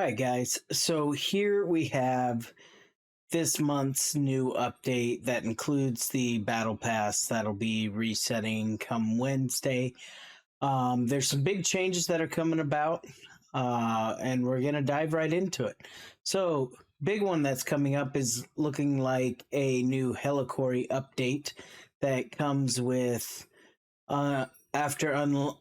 Alright guys, so here we have this month's new update that includes the battle pass that'll be resetting come Wednesday. There's some big changes that are coming about, and we're gonna dive right into it. So, big one that's coming up is looking like a new Helicory update that comes with after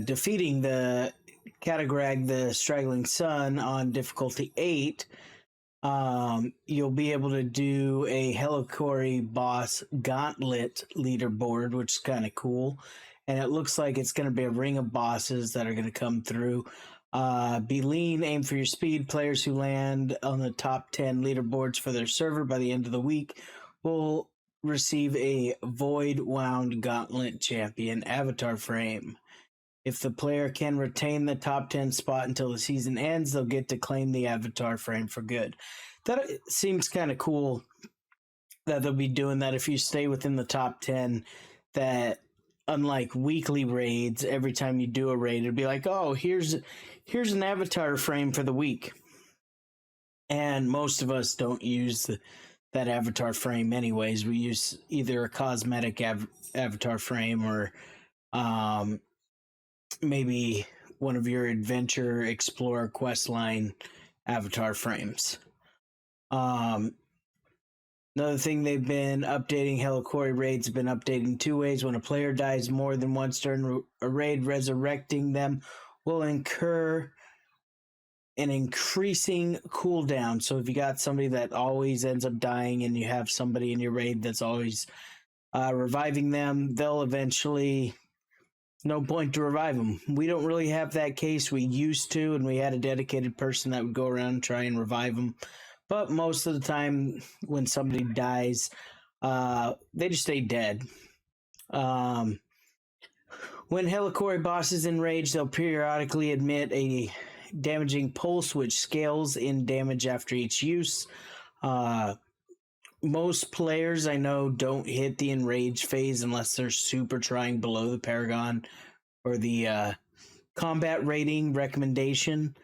defeating the Catagrag, the Straggling Sun, on difficulty 8, you'll be able to do a Helicory boss gauntlet leaderboard, which is kind of cool. And it looks like it's going to be a ring of bosses that are going to come through. Be lean, aim for your speed. Players who land on the top 10 leaderboards for their server by the end of the week will receive a Void Wound Gauntlet Champion avatar frame. If the player can retain the top 10 spot until the season ends, they'll get to claim the avatar frame for good. That seems kind of cool that they'll be doing that if you stay within the top 10, that unlike weekly raids, every time you do a raid, it'll be like, oh, here's an avatar frame for the week. And most of us don't use that avatar frame anyways. We use either a cosmetic avatar frame or maybe one of your adventure explorer questline avatar frames. Another thing they've been updating, Helicory raids have been updated in two ways. When a player dies more than once during a raid, resurrecting them will incur an increasing cooldown. So if you got somebody that always ends up dying and you have somebody in your raid that's always reviving them, they'll eventually... no point to revive them. We don't really have that case. We used to, and we had a dedicated person that would go around and try and revive them. But most of the time, when somebody dies, they just stay dead. When Helicory bosses enrage, they'll periodically emit a damaging pulse, which scales in damage after each use. Most players I know don't hit the enrage phase unless they're super trying below the Paragon or the combat rating recommendation.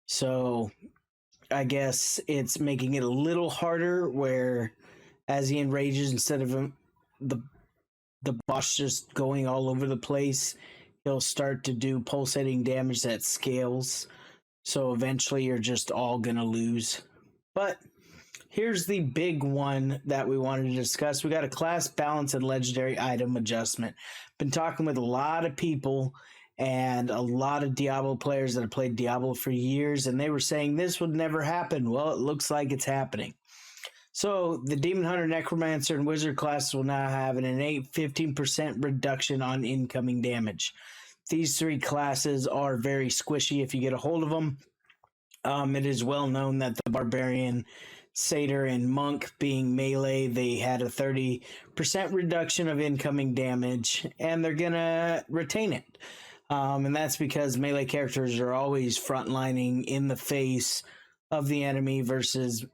So I guess it's making it a little harder where as he enrages, instead of the boss just going all over the place, he'll start to do pulsating damage that scales. So eventually you're just all gonna lose. But here's the big one that we wanted to discuss. We got a class balance and legendary item adjustment. Been talking with a lot of people and a lot of Diablo players that have played Diablo for years, and they were saying this would never happen. Well, it looks like it's happening. So the Demon Hunter, Necromancer, and Wizard classes will now have an innate 15% reduction on incoming damage. These three classes are very squishy if you get a hold of them. It is well known that the Barbarian, Satyr, and Monk, being melee, they had a 30% reduction of incoming damage, and they're gonna retain it. And that's because melee characters are always frontlining in the face of the enemy versus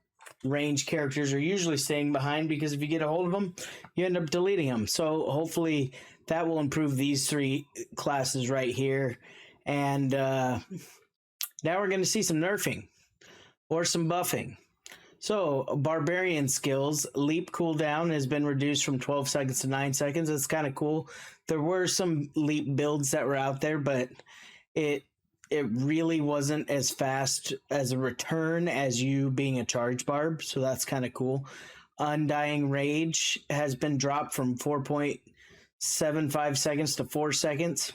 range characters are usually staying behind, because if you get a hold of them, you end up deleting them. So hopefully that will improve these three classes right here. And now we're going to see some nerfing or some buffing. So, Barbarian skills, leap cooldown has been reduced from 12 seconds to 9 seconds. That's kind of cool. There were some leap builds that were out there, but it really wasn't as fast as a return as you being a charge barb, so that's kind of cool. Undying Rage has been dropped from 4.75 seconds to 4 seconds.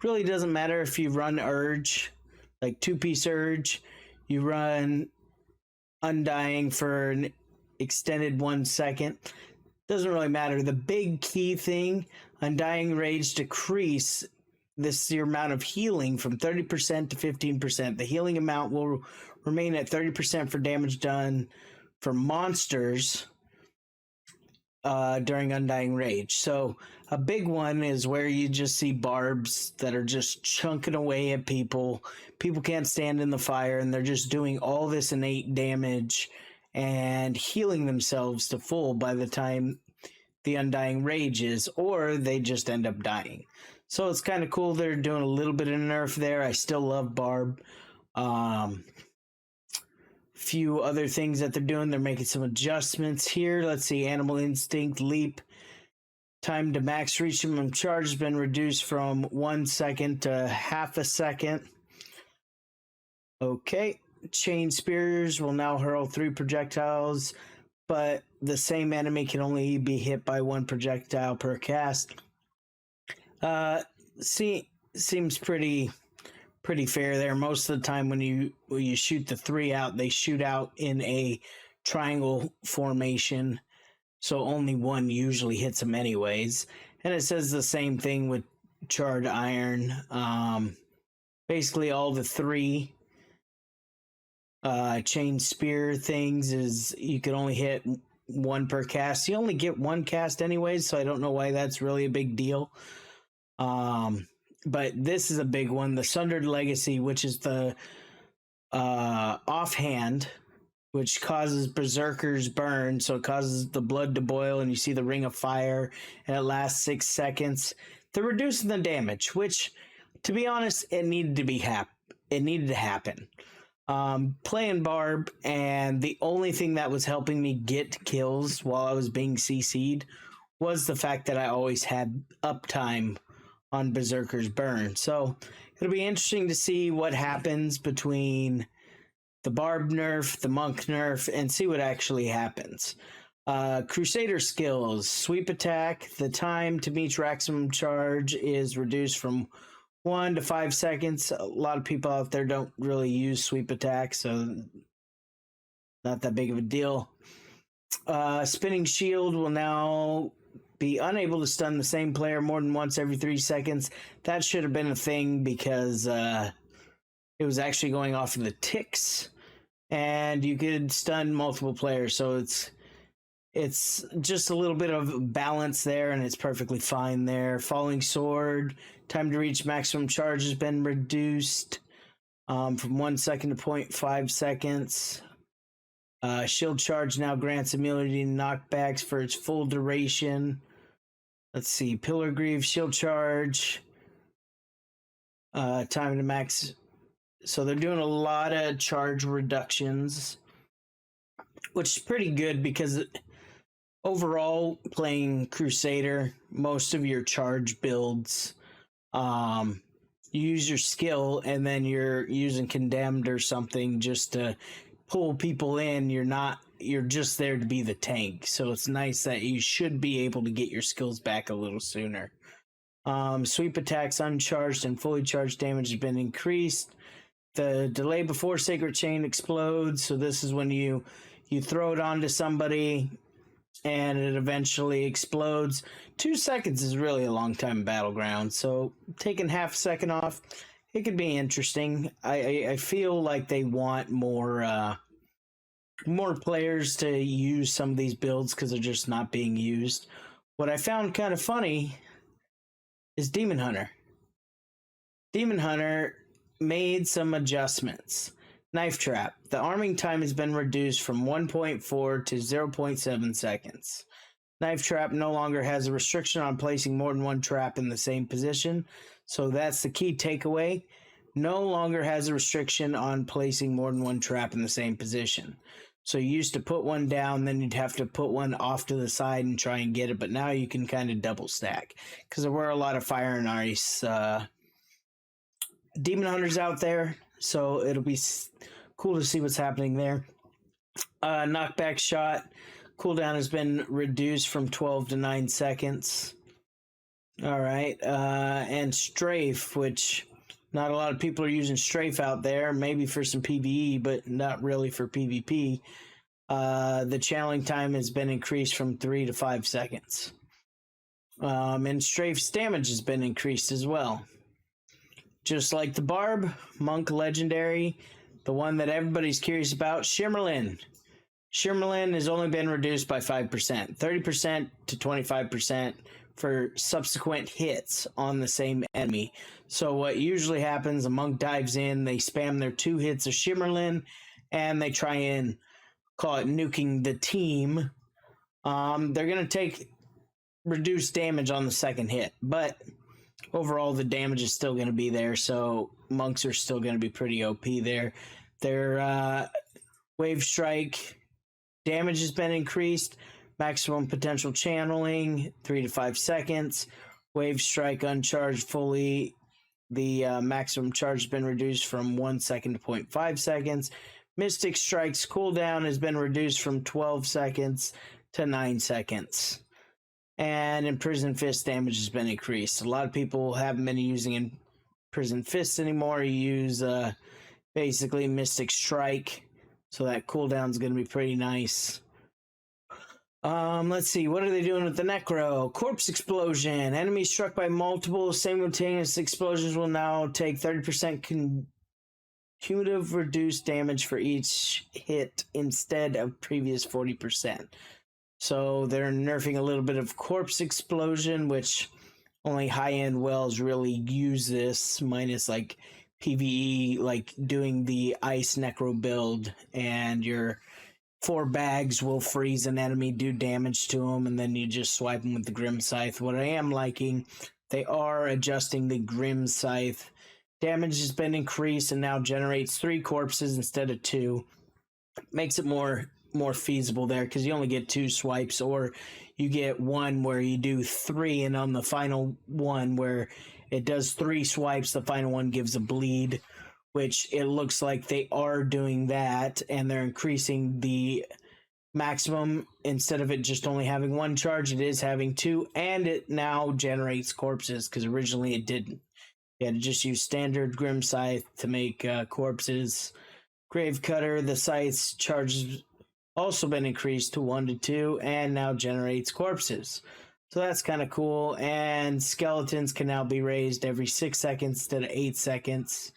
Really doesn't matter if you run Urge, like 2-piece Urge, you run Undying for an extended 1 second. Doesn't really matter. The big key thing, Undying Rage decrease your amount of healing from 30% to 15%. The healing amount will remain at 30% for damage done for monsters during Undying Rage. So a big one is where you just see barbs that are just chunking away at people. People can't stand in the fire, and they're just doing all this innate damage and healing themselves to full by the time the Undying Rage is, or they just end up dying. So it's kind of cool they're doing a little bit of nerf there. I still love Barb. Few other things that they're doing. They're making some adjustments here. Let's see. Animal Instinct Leap. Time to max reach minimum charge has been reduced from 1 second to half a second. Okay. Chain Spears will now hurl 3 projectiles, but the same enemy can only be hit by 1 projectile per cast. Seems pretty fair there. Most of the time when you shoot the 3 out, they shoot out in a triangle formation, so only 1 usually hits them anyways. And it says the same thing with Charred Iron. Basically all the 3 chain spear things is you can only hit 1 per cast. You only get 1 cast anyways, so I don't know why that's really a big deal. But this is a big one. The Sundered Legacy, which is the offhand, which causes Berserker's Burn. So it causes the blood to boil, and you see the Ring of Fire, and it lasts 6 seconds. They're reducing the damage, which, to be honest, it needed to happen. Playing Barb, and the only thing that was helping me get kills while I was being CC'd was the fact that I always had uptime on Berserker's Burn. So it'll be interesting to see what happens between the Barb nerf, the Monk nerf, and see what actually happens. Crusader skills. Sweep attack. The time to meet maximum charge is reduced from 1 to 5 seconds. A lot of people out there don't really use sweep attack, so not that big of a deal. Spinning shield will now be unable to stun the same player more than once every 3 seconds. That should have been a thing because it was actually going off of the ticks, and you could stun multiple players. So it's just a little bit of balance there, and it's perfectly fine there. Falling Sword, time to reach maximum charge has been reduced from 1 second to 0.5 seconds. Shield Charge now grants immunity to knockbacks for its full duration. Let's see. Pillar Greave, Shield Charge. Time to max. So they're doing a lot of charge reductions, which is pretty good because overall, playing Crusader, most of your charge builds, you use your skill and then you're using Condemned or something just to pull people in. You're just there to be the tank. So it's nice that you should be able to get your skills back a little sooner. Sweep attacks uncharged and fully charged damage has been increased. The delay before Sacred Chain explodes. So this is when you throw it onto somebody and it eventually explodes. 2 seconds is really a long time in Battleground. So taking half a second off, it could be interesting. I feel like they want more players to use some of these builds because they're just not being used. What I found kind of funny is Demon Hunter. Demon Hunter made some adjustments. Knife Trap. The arming time has been reduced from 1.4 to 0.7 seconds. Knife Trap no longer has a restriction on placing more than 1 trap in the same position. So that's the key takeaway. No longer has a restriction on placing more than 1 trap in the same position. So you used to put one down, then you'd have to put one off to the side and try and get it, but now you can kind of double stack because there were a lot of Fire and Ice Demon Hunters out there, so it'll be cool to see what's happening there. Knockback Shot cooldown has been reduced from 12 to 9 seconds. All right, and Strafe, which not a lot of people are using Strafe out there, maybe for some PvE, but not really for PvP. The channeling time has been increased from 3 to 5 seconds. And Strafe's damage has been increased as well. Just like the Barb, Monk Legendary, the one that everybody's curious about, Shimmerlin. Shimmerlin has only been reduced by 5%, 30% to 25% for subsequent hits on the same enemy. So what usually happens, a monk dives in, they spam their 2 hits of Shimmerlin, and they try and call it nuking the team. They're going to take reduced damage on the second hit, but overall the damage is still going to be there, so monks are still going to be pretty OP there. Their wave strike damage has been increased, maximum potential channeling 3 to 5 seconds, wave strike uncharged fully, the maximum charge has been reduced from 1 second to 0.5 seconds. Mystic Strike's cooldown has been reduced from 12 seconds to 9 seconds. And Imprisoned Fist damage has been increased. A lot of people haven't been using Imprisoned Fist anymore. You use basically Mystic Strike, so that cooldown is going to be pretty nice. Let's see, what are they doing with the Necro? Corpse Explosion. Enemies struck by multiple simultaneous explosions will now take 30% cumulative reduced damage for each hit instead of previous 40%. So they're nerfing a little bit of Corpse Explosion, which only high-end wells really use this, minus like PvE, like doing the Ice Necro build, and your 4 bags will freeze an enemy, do damage to them, and then you just swipe them with the Grim Scythe. What I am liking, they are adjusting the Grim Scythe. Damage has been increased and now generates 3 corpses instead of 2. Makes it more feasible there, because you only get 2 swipes, or you get one where you do 3, and on the final one where it does 3 swipes, the final one gives a bleed, which it looks like they are doing that, and they're increasing the maximum. Instead of it just only having 1 charge, it is having 2, and it now generates corpses, because originally it didn't. You had to just use standard Grim Scythe to make corpses. Grave Cutter, the scythe's charges also been increased to 1 to 2, and now generates corpses. So that's kind of cool. And skeletons can now be raised every 6 seconds instead of 8 seconds.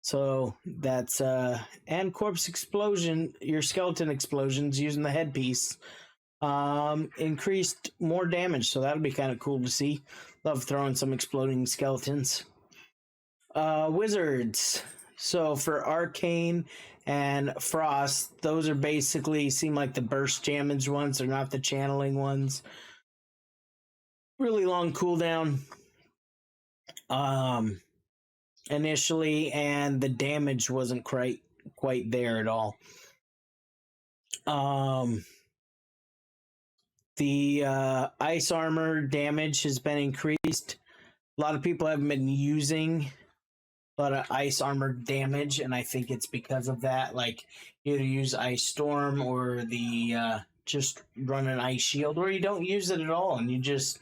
So that's and Corpse Explosion, your skeleton explosions using the headpiece, increased more damage. So that'll be kind of cool to see. Love throwing some exploding skeletons. Wizards. So for Arcane and Frost, those are basically seem like the burst damage ones. They're not the channeling ones. Really long cooldown initially, and the damage wasn't quite there at all. The ice armor damage has been increased. A lot of people haven't been using a lot of ice armor damage, and I think it's because of that. Like, either use Ice Storm or the just run an Ice Shield, or you don't use it at all and you just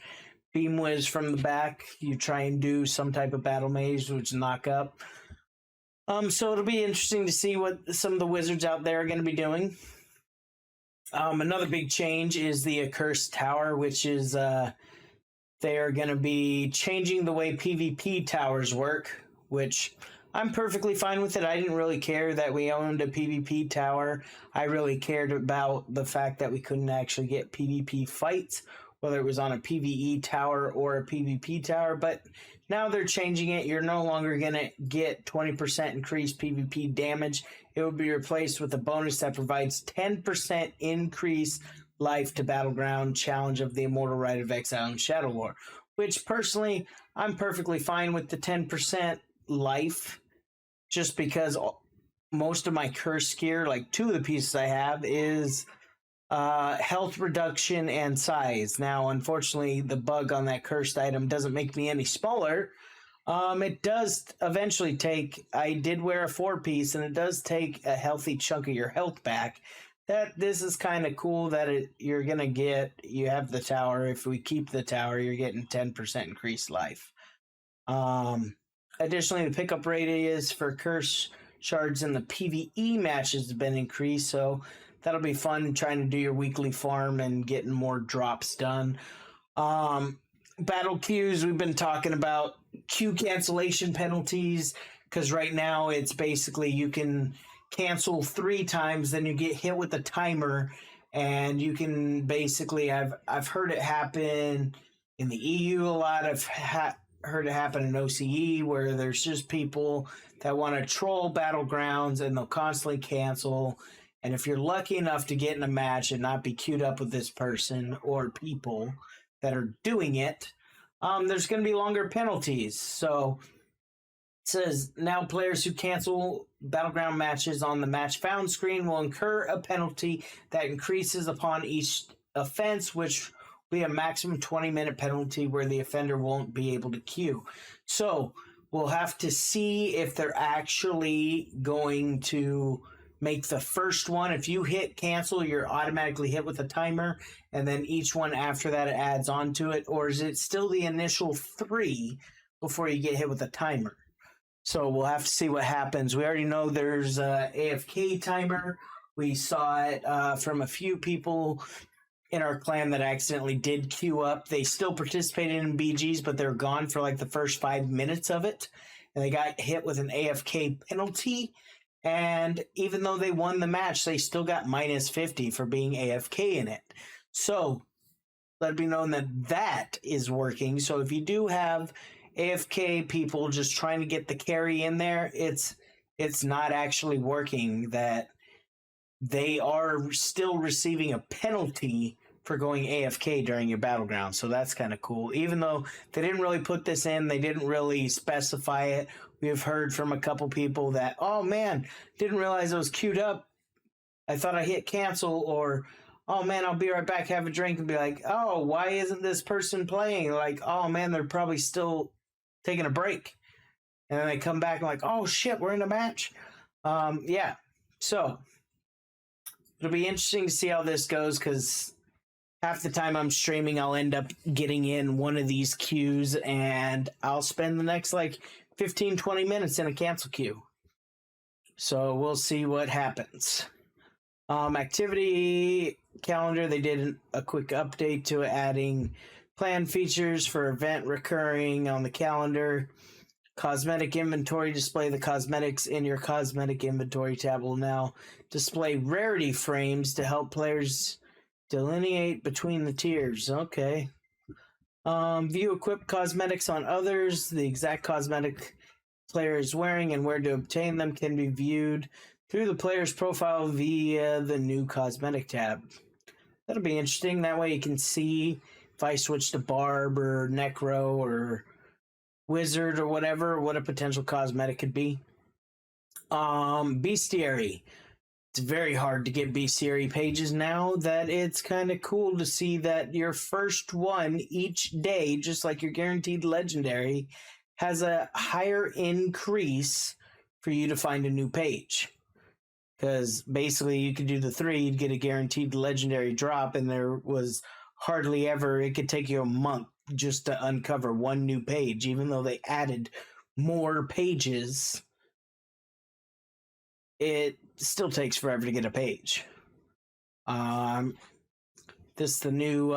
Beam Whiz from the back. You try and do some type of battle maze, which knock up. So it'll be interesting to see what some of the wizards out there are going to be doing. Another big change is the Accursed Tower, which is they are going to be changing the way PvP towers work, which I'm perfectly fine with it. I didn't really care that we owned a PvP tower. I really cared about the fact that we couldn't actually get PvP fights, whether it was on a PvE tower or a PvP tower. But now they're changing it. You're no longer going to get 20% increased PvP damage. It will be replaced with a bonus that provides 10% increased life to Battleground Challenge of the Immortal Rite of Exile and Shadow War, which personally, I'm perfectly fine with the 10% life, just because most of my cursed gear, like 2 of the pieces I have, is health reduction and size. Now, unfortunately, the bug on that cursed item doesn't make me any smaller. It does eventually take, I did wear a 4-piece, and it does take a healthy chunk of your health back. This is kind of cool that you're going to get, you have the tower. If we keep the tower, you're getting 10% increased life. Additionally, the pickup radius for curse shards in the PvE matches has been increased, so that'll be fun trying to do your weekly farm and getting more drops done. Battle queues, we've been talking about queue cancellation penalties, because right now it's basically you can cancel 3 times, then you get hit with a timer, and you can basically, I've heard it happen in the EU a lot. I've heard it happen in OCE, where there's just people that want to troll Battlegrounds and they'll constantly cancel. And if you're lucky enough to get in a match and not be queued up with this person or people that are doing it, there's going to be longer penalties. So it says now players who cancel Battleground matches on the match found screen will incur a penalty that increases upon each offense, which will be a maximum 20-minute penalty where the offender won't be able to queue. So we'll have to see if they're actually going to make the first one. If you hit cancel, you're automatically hit with a timer, and then each one after that adds on to it, or is it still the initial 3 before you get hit with a timer? So we'll have to see what happens. We already know there's a AFK timer. We saw it from a few people in our clan that accidentally did queue up. They still participated in BGs, but they're gone for like the first 5 minutes of it. And they got hit with an AFK penalty. And even though they won the match, they still got minus 50 for being AFK in it. So let it be known that that is working. So if you do have AFK people just trying to get the carry in there, it's not actually working. That they are still receiving a penalty for going AFK during your Battleground. So that's kind of cool. Even though they didn't really put this in, they didn't really specify it. We've heard from a couple people that, oh man, didn't realize it was queued up. I thought I hit cancel, or oh man, I'll be right back, have a drink, and be like, oh, why isn't this person playing? Like, oh man, they're probably still taking a break. And then they come back and like, oh shit, we're in a match. Yeah. So it'll be interesting to see how this goes, because half the time I'm streaming, I'll end up getting in one of these queues, and I'll spend the next like 15, 20 minutes in a cancel queue. So we'll see what happens. Activity calendar, they did a quick update to it, adding plan features for event recurring on the calendar. Cosmetic inventory, display the cosmetics in your cosmetic inventory tab will now display rarity frames to help players delineate between the tiers. Okay. View equipped cosmetics on others. The exact cosmetic player is wearing and where to obtain them can be viewed through the player's profile via the new cosmetic tab. That'll be interesting. That way you can see if I switch to Barb or Necro or Wizard or whatever, what a potential cosmetic could be. Bestiary. It's very hard to get bestiary pages now. That it's kind of cool to see that your first one each day, just like your guaranteed legendary, has a higher increase for you to find a new page. Because basically you could do the 3, you'd get a guaranteed legendary drop, and there was hardly ever, it could take you a month just to uncover one new page. Even though they added more pages, it still takes forever to get a page. This is the new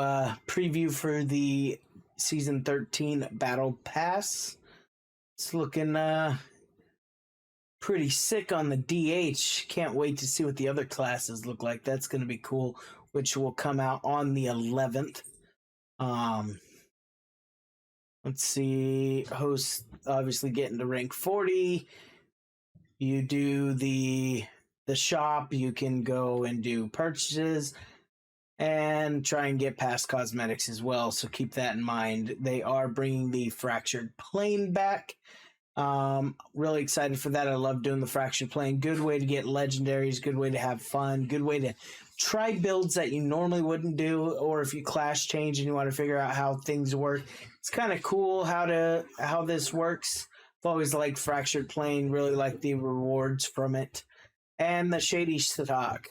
preview for the Season 13 Battle Pass. It's looking pretty sick on the DH. Can't wait to see what the other classes look like. That's going to be cool, which will come out on the 11th. Let's see. Hosts obviously getting to rank 40. You do the shop. You can go and do purchases and try and get past cosmetics as well. So keep that in mind. They are bringing the Fractured Plane back. Really excited for that. I love doing the Fractured Plane. Good way to get legendaries. Good way to have fun. Good way to try builds that you normally wouldn't do, or if you class change and you want to figure out how things work. It's kind of cool how this works. I've always liked Fractured Plane. Really like the rewards from it. And the Shady Stock.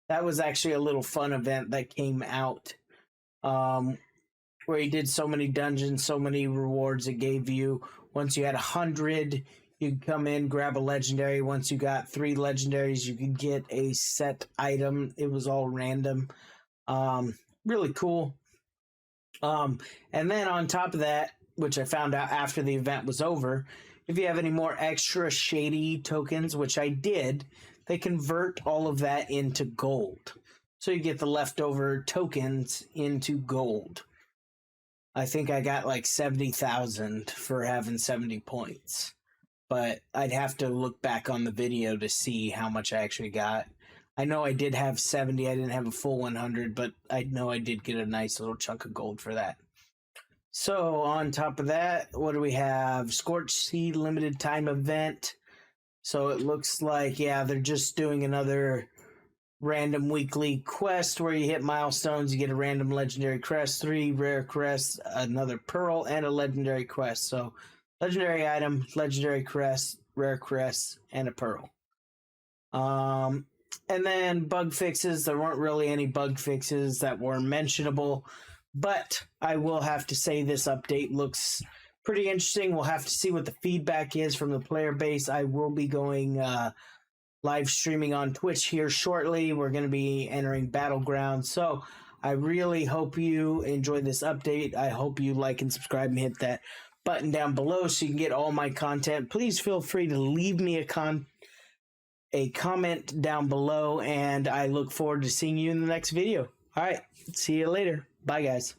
That was actually a little fun event that came out, where you did so many dungeons, so many rewards it gave you. Once you had 100, you could come in, grab a legendary. Once you got 3 legendaries, you could get a set item. It was all random. Really cool. And then on top of that, which I found out after the event was over, if you have any more extra shady tokens, which I did, they convert all of that into gold. So you get the leftover tokens into gold. I think I got like 70,000 for having 70 points. But I'd have to look back on the video to see how much I actually got. I know I did have 70. I didn't have a full 100, but I know I did get a nice little chunk of gold for that. So on top of that, what do we have? Scorched Sea limited time event. So it looks like, yeah, they're just doing another random weekly quest where you hit milestones, you get a random legendary crest, 3 rare crests, another pearl, and a legendary quest. So legendary item, legendary crest, rare crest, and a pearl. And then bug fixes. There weren't really any bug fixes that were mentionable, but I will have to say this update looks pretty interesting. We'll have to see what the feedback is from the player base. I will be going live streaming on Twitch here shortly. We're going to be entering Battleground. So I really hope you enjoy this update. I hope you like and subscribe and hit that button down below so you can get all my content. Please feel free to leave me a comment down below, and I look forward to seeing you in the next video. All right, see you later. Bye, guys.